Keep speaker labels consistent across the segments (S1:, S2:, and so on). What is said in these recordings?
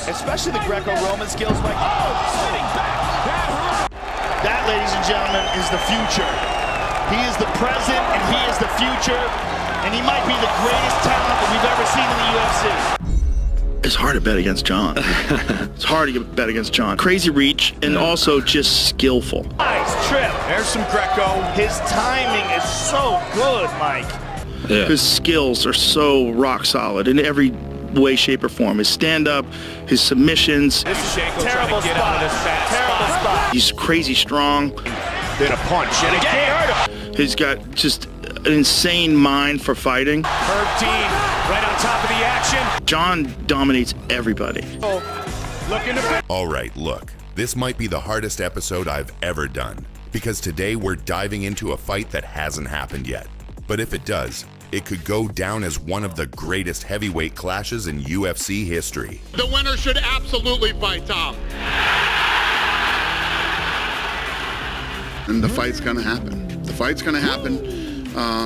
S1: especially the Greco-Roman skills. Like, sitting back. That, ladies and gentlemen, is the future. He is the present, and he is the future, and he might be the greatest talent that we've ever seen in the UFC.
S2: It's hard to bet against Jon. It's hard to bet against Jon. Crazy reach, and also just skillful.
S1: Nice trip.
S3: There's some Greco.
S1: His timing is so good, Mike.
S2: Yeah. His skills are so rock solid in every way, shape, or form. His stand-up, his submissions.
S3: This is Shanko
S1: Terrible
S3: trying to get
S1: spot.
S3: out of this bad
S1: Terrible spot.
S2: He's crazy strong.
S3: Then a punch, and again.
S2: He's got just an insane mind for fighting.
S3: Herb Dean right on top of the action.
S2: Jon dominates everybody.
S3: Looking to
S4: All right, look, this might be the hardest episode I've ever done, because today we're diving into a fight that hasn't happened yet. But if it does, it could go down as one of the greatest heavyweight clashes in UFC history.
S5: The winner should absolutely fight Tom. And the fight's gonna happen. The fight's gonna happen.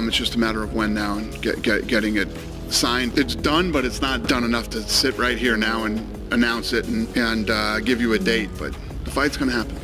S5: It's just a matter of when now and getting it signed. It's done, but it's not done enough to sit right here now and announce it and give you a date. But the fight's gonna happen.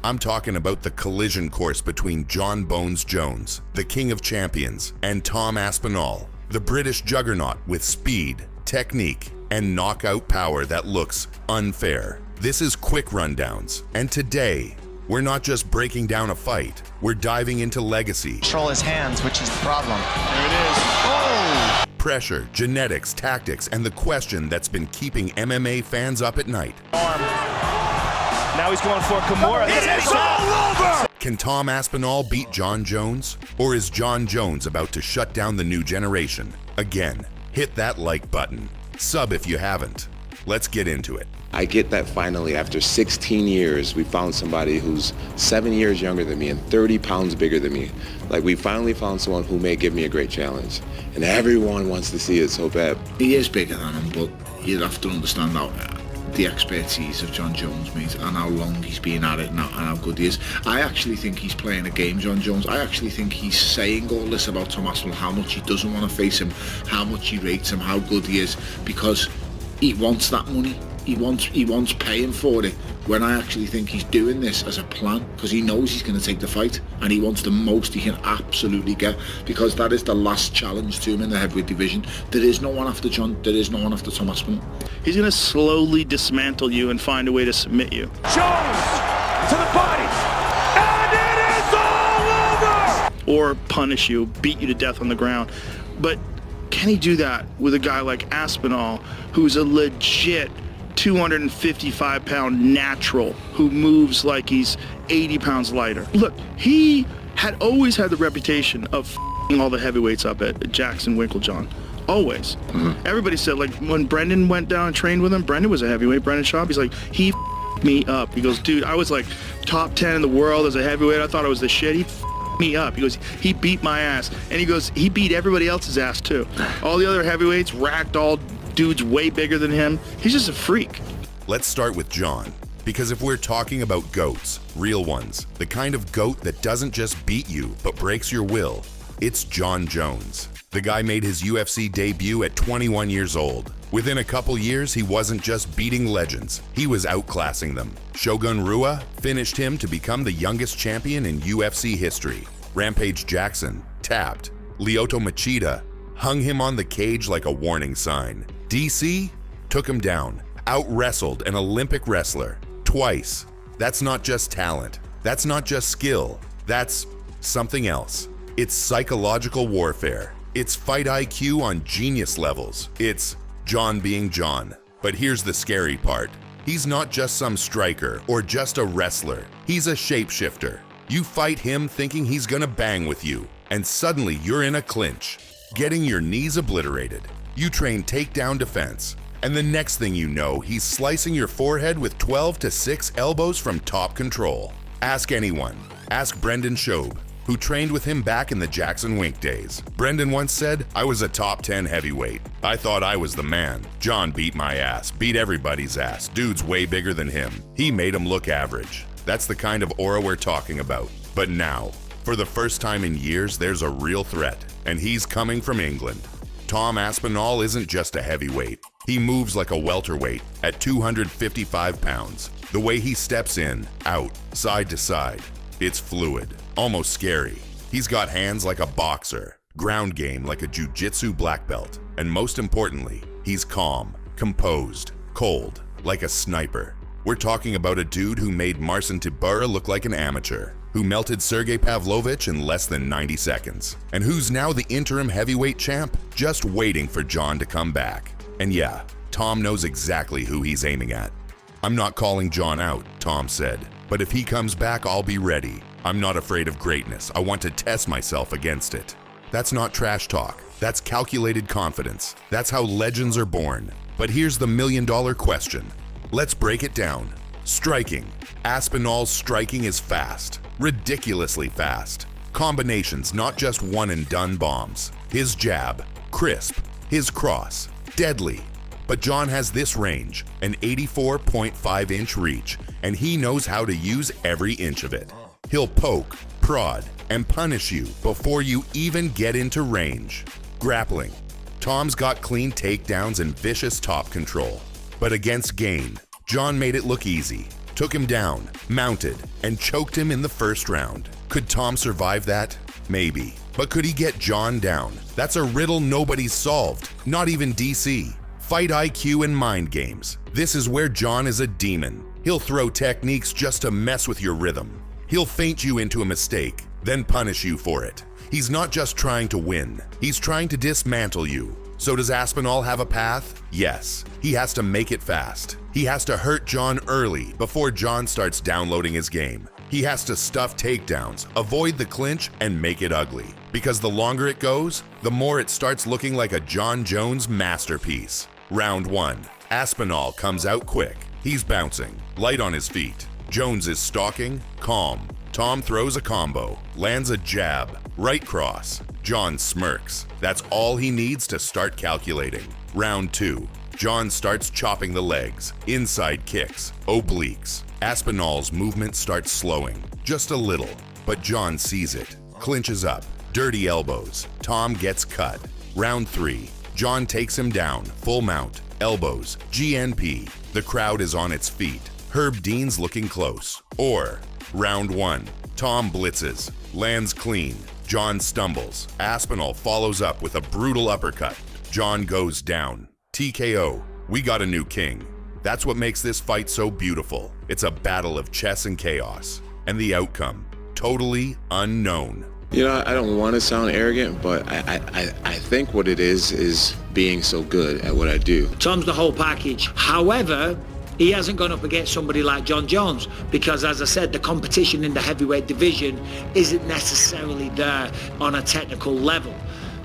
S4: I'm talking about the collision course between Jon Bones Jones, the King of Champions, and Tom Aspinall, the British juggernaut with speed, technique, and knockout power that looks unfair. This is quick rundowns, and today, we're not just breaking down a fight, we're diving into legacy.
S6: Control his hands, which is the problem.
S1: There it is. Oh!
S4: Pressure, genetics, tactics, and the question that's been keeping MMA fans up at night.
S1: Arm. Now he's going for Kimura.
S3: It's all over!
S4: Can Tom Aspinall beat Jon Jones? Or is Jon Jones about to shut down the new generation? Again, hit that like button. Sub if you haven't. Let's get into it.
S7: I get that finally, after 16 years, we found somebody who's 7 years younger than me and 30 pounds bigger than me. Like, we finally found someone who may give me a great challenge. And everyone wants to see it so bad.
S8: He is bigger than him, but you'd have to understand how the expertise of Jon Jones, mate, and how long he's been at it and how good he is. I actually think he's playing a game, Jon Jones. I actually think he's saying all this about Tom Aspinall, how much he doesn't want to face him, how much he rates him, how good he is, because he wants that money. He wants paying for it, when I actually think he's doing this as a plan, because he knows he's going to take the fight and he wants the most he can absolutely get, because that is the last challenge to him in the heavyweight division. There is no one after Jon. There is no one after Tom Aspinall.
S2: He's going to slowly dismantle you and find a way to submit you.
S3: Jones to the body, and it is all over!
S2: Or punish you, beat you to death on the ground. But can he do that with a guy like Aspinall, who's a legit 255-pound natural who moves like he's 80 pounds lighter? Look, he had always had the reputation of f***ing all the heavyweights up at Jackson Winklejohn. Always. Everybody said, like, when Brendan went down and trained with him, Brendan was a heavyweight, Brendan Schaub, he's like, he f***ed me up. He goes, dude, I was like top 10 in the world as a heavyweight. I thought I was the shit. He f***ed me up. He goes, he beat my ass. And he goes, he beat everybody else's ass too. All the other heavyweights, ragdolled dudes way bigger than him. He's just a freak.
S4: Let's start with Jon, because if we're talking about goats, real ones, the kind of goat that doesn't just beat you, but breaks your will, it's Jon Jones. The guy made his UFC debut at 21 years old. Within a couple years, he wasn't just beating legends, he was outclassing them. Shogun Rua finished him to become the youngest champion in UFC history. Rampage Jackson tapped. Lyoto Machida hung him on the cage like a warning sign. DC took him down, out-wrestled an Olympic wrestler twice. That's not just talent. That's not just skill. That's something else. It's psychological warfare. It's fight IQ on genius levels. It's Jon being Jon. But here's the scary part. He's not just some striker or just a wrestler. He's a shapeshifter. You fight him thinking he's gonna bang with you, and suddenly you're in a clinch, getting your knees obliterated. You train takedown defense, and the next thing you know, he's slicing your forehead with 12 to 6 elbows from top control. Ask anyone. Ask Brendan Schaub, who trained with him back in the Jackson Wink days. Brendan once said, I was a top 10 heavyweight. I thought I was the man. Jon beat my ass, beat everybody's ass. Dude's way bigger than him. He made him look average. That's the kind of aura we're talking about. But now, for the first time in years, there's a real threat, and he's coming from England. Tom Aspinall isn't just a heavyweight. He moves like a welterweight at 255 pounds. The way he steps in, out, side to side, it's fluid, almost scary. He's got hands like a boxer, ground game like a jiu-jitsu black belt, and most importantly, he's calm, composed, cold, like a sniper. We're talking about a dude who made Marcin Tybura look like an amateur, who melted Sergey Pavlovich in less than 90 seconds, and who's now the interim heavyweight champ, just waiting for Jon to come back. And yeah, Tom knows exactly who he's aiming at. "I'm not calling Jon out," Tom said, "but if he comes back, I'll be ready. I'm not afraid of greatness. I want to test myself against it." That's not trash talk. That's calculated confidence. That's how legends are born. But here's the million-dollar question. Let's break it down. Striking. Aspinall's striking is fast. Ridiculously fast. Combinations, not just one-and-done bombs. His jab, crisp. His cross, deadly. But Jon has this range, an 84.5-inch reach, and he knows how to use every inch of it. He'll poke, prod, and punish you before you even get into range. Grappling. Tom's got clean takedowns and vicious top control. But against Gane, Jon made it look easy. Took him down, mounted, and choked him in the first round. Could Tom survive that? Maybe. But could he get Jon down? That's a riddle nobody's solved, not even DC. Fight IQ and mind games. This is where Jon is a demon. He'll throw techniques just to mess with your rhythm. He'll feint you into a mistake, then punish you for it. He's not just trying to win, he's trying to dismantle you. So does Aspinall have a path? Yes. He has to make it fast. He has to hurt Jon early before Jon starts downloading his game. He has to stuff takedowns, avoid the clinch, and make it ugly. Because the longer it goes, the more it starts looking like a Jon Jones masterpiece. Round 1. Aspinall comes out quick. He's bouncing, light on his feet. Jones is stalking, calm. Tom throws a combo, lands a jab, right cross. Jon smirks. That's all he needs to start calculating. Round 2. Jon starts chopping the legs, inside kicks, obliques. Aspinall's movement starts slowing, just a little, but Jon sees it, clinches up, dirty elbows. Tom gets cut. Round 3. Jon takes him down, full mount, elbows, GNP. The crowd is on its feet. Herb Dean's looking close. Or, round 1. Tom blitzes, lands clean. Jon stumbles. Aspinall follows up with a brutal uppercut. Jon goes down. TKO. We got a new king. That's what makes this fight so beautiful. It's a battle of chess and chaos. And the outcome, totally unknown.
S7: You know, I don't want to sound arrogant, but I think what it is being so good at what I do.
S9: Tom's the whole package. However, he hasn't gone up against somebody like Jon Jones because, as I said, the competition in the heavyweight division isn't necessarily there on a technical level.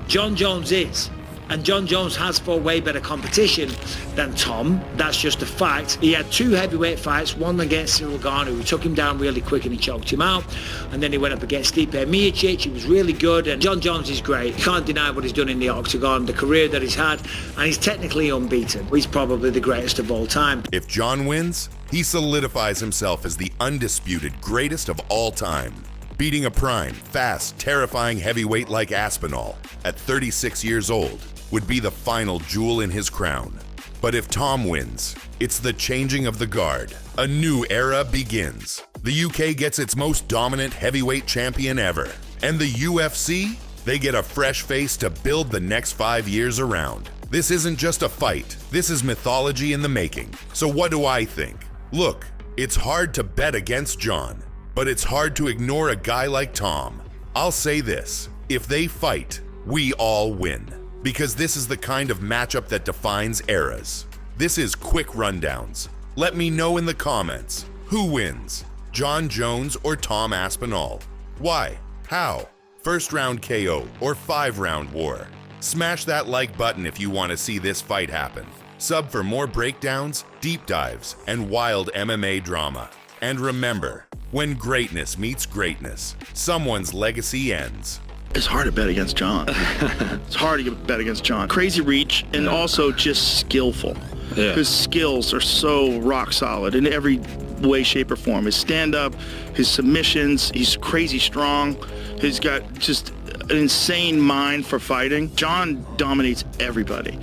S9: Jon Jones is. And Jon Jones has fought way better competition than Tom. That's just a fact. He had 2 heavyweight fights, one against Cyril Garner, who took him down really quick and he choked him out. And then he went up against Stipe Miocic. He was really good. And Jon Jones is great. You can't deny what he's done in the octagon, the career that he's had. And he's technically unbeaten. He's probably the greatest of all time.
S4: If Jon wins, he solidifies himself as the undisputed greatest of all time. Beating a prime, fast, terrifying heavyweight like Aspinall at 36 years old would be the final jewel in his crown. But if Tom wins, it's the changing of the guard. A new era begins. The UK gets its most dominant heavyweight champion ever. And the UFC, they get a fresh face to build the next 5 years around. This isn't just a fight. This is mythology in the making. So what do I think? Look, it's hard to bet against Jon, but it's hard to ignore a guy like Tom. I'll say this, if they fight, we all win. Because this is the kind of matchup that defines eras. This is Quick Rundowns. Let me know in the comments, who wins? Jon Jones or Tom Aspinall? Why? How? First round KO or 5-round war? Smash that like button if you want to see this fight happen. Sub for more breakdowns, deep dives, and wild MMA drama. And remember, when greatness meets greatness, someone's legacy ends.
S2: It's hard to bet against Jon. It's hard to bet against Jon. Crazy reach and also just skillful.
S10: Yeah.
S2: His skills are so rock solid in every way, shape, or form. His stand-up, his submissions, he's crazy strong. He's got just an insane mind for fighting. Jon dominates everybody.